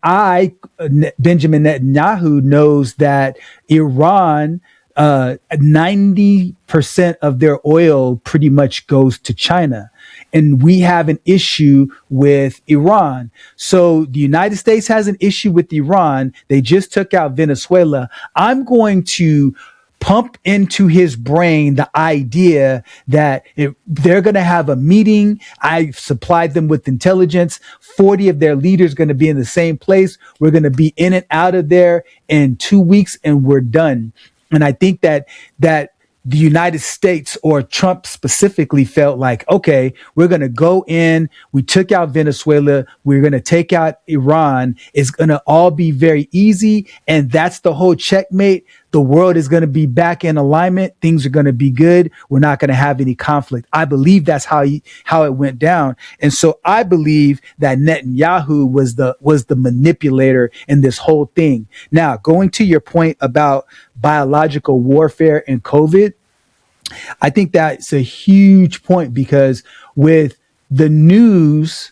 Benjamin Netanyahu knows that Iran, 90% of their oil pretty much goes to China. And we have an issue with Iran. So the United States has an issue with Iran. They just took out Venezuela. I'm going to pump into his brain the idea that they're going to have a meeting. I've supplied them with intelligence. 40 of their leaders going to be in the same place. We're going to be in and out of there in 2 weeks and we're done. And I think that the United States or Trump specifically felt like, okay, we're going to go in. We took out Venezuela. We're going to take out Iran. It's going to all be very easy. And that's the whole checkmate. The world is going to be back in alignment. Things are going to be good. We're not going to have any conflict. I believe that's how it went down. And so I believe that Netanyahu was the manipulator in this whole thing. Now, going to your point about biological warfare and COVID, I think that's a huge point because with the news,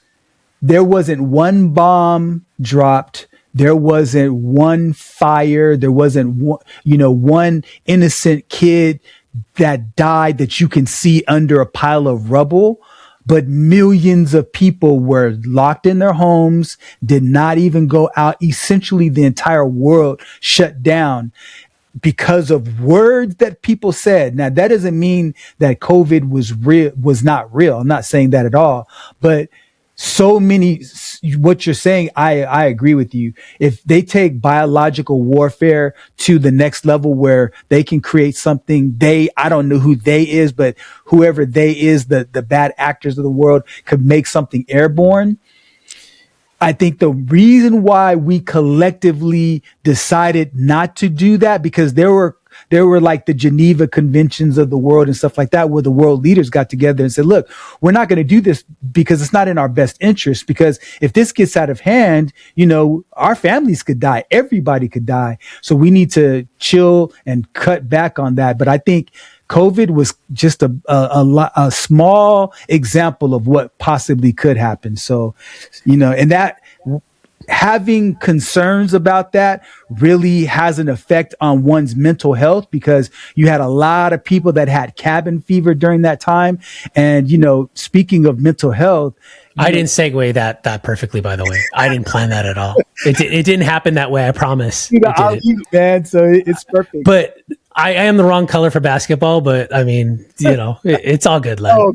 there wasn't one bomb dropped. There wasn't one fire. There wasn't one innocent kid that died that you can see under a pile of rubble. But millions of people were locked in their homes, did not even go out. Essentially, the entire world shut down because of words that people said. Now, that doesn't mean that COVID was not real. I'm not saying that at all. But so many, what you're saying, I agree with you. If they take biological warfare to the next level where they can create something, I don't know who they is, but whoever they is, the bad actors of the world could make something airborne. I think the reason why we collectively decided not to do that, because there were like the Geneva Conventions of the world and stuff like that, where the world leaders got together and said, look, we're not going to do this because it's not in our best interest. Because if this gets out of hand, our families could die. Everybody could die. So we need to chill and cut back on that. But I think COVID was just a small example of what possibly could happen. So, and that having concerns about that really has an effect on one's mental health, because you had a lot of people that had cabin fever during that time. And, speaking of mental health, I didn't segue that perfectly, by the way. I didn't plan that at all. It didn't happen that way. I promise. Man, so it's perfect. But I am the wrong color for basketball, but I mean, it's all good, Len. Oh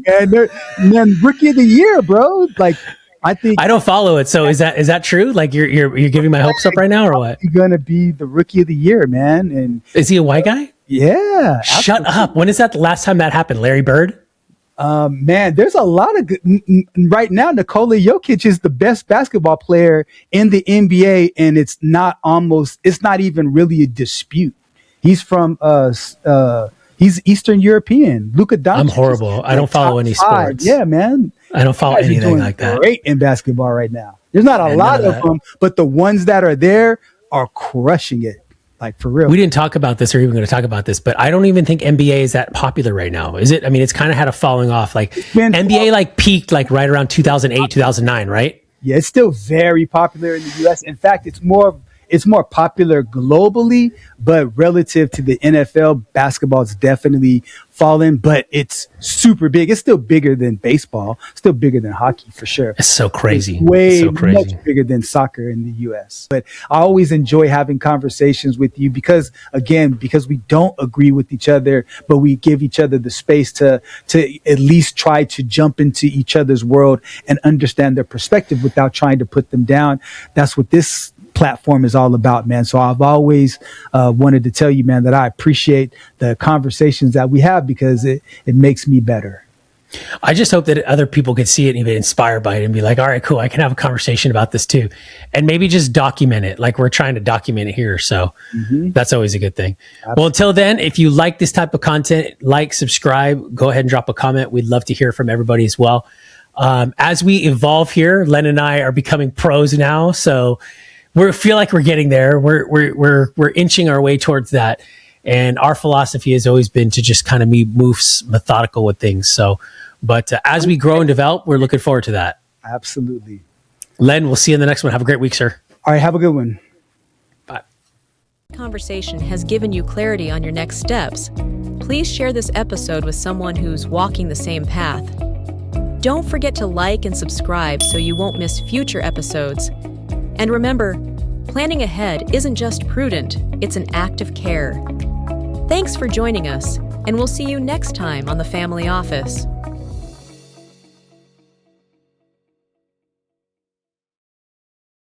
man, rookie of the year, bro. Like, I think I don't follow it. So is that true? Like you're giving my hopes up right now, or what? He's gonna be the rookie of the year, man. And is he a white guy? Yeah. Shut up. When is that the last time that happened? Larry Bird? Man, there's a lot of good right now. Nikola Jokic is the best basketball player in the NBA, and it's not even really a dispute. He's from he's Eastern European. Luka Doncic. I'm horrible. I don't follow any sports. Yeah, man. I don't follow anything like that. Great in basketball right now. There's not a lot of them, but the ones that are there are crushing it. Like, for real. We didn't talk about this or even going to talk about this, but I don't even think NBA is that popular right now. Is it? I mean, it's kind of had a falling off. Like NBA like peaked like right around 2008, 2009, right? Yeah, it's still very popular in the US. In fact, it's more popular globally, but relative to the NFL, basketball is definitely fallen, but it's super big. It's still bigger than baseball, still bigger than hockey for sure. It's so crazy. It's much bigger than soccer in the US. But I always enjoy having conversations with you because we don't agree with each other, but we give each other the space to at least try to jump into each other's world and understand their perspective without trying to put them down. That's what this platform is all about, man. So I've always wanted to tell you, man, that I appreciate the conversations that we have because it makes me better. I just hope that other people could see it and be inspired by it and be like, all right, cool, I can have a conversation about this too. And maybe just document it like we're trying to document it here. So that's always a good thing. Absolutely. Well, until then, if you like this type of content, like, subscribe, go ahead and drop a comment. We'd love to hear from everybody as well. As we evolve here, Len and I are becoming pros now. So we feel like we're getting there. We're inching our way towards that. And our philosophy has always been to just kind of move methodical with things. So, but as we grow and develop, we're looking forward to that. Absolutely. Len, we'll see you in the next one. Have a great week, sir. All right. Have a good one. Bye. Conversation has given you clarity on your next steps. Please share this episode with someone who's walking the same path. Don't forget to like and subscribe so you won't miss future episodes. And remember, planning ahead isn't just prudent, it's an act of care. Thanks for joining us, and we'll see you next time on The Family Office.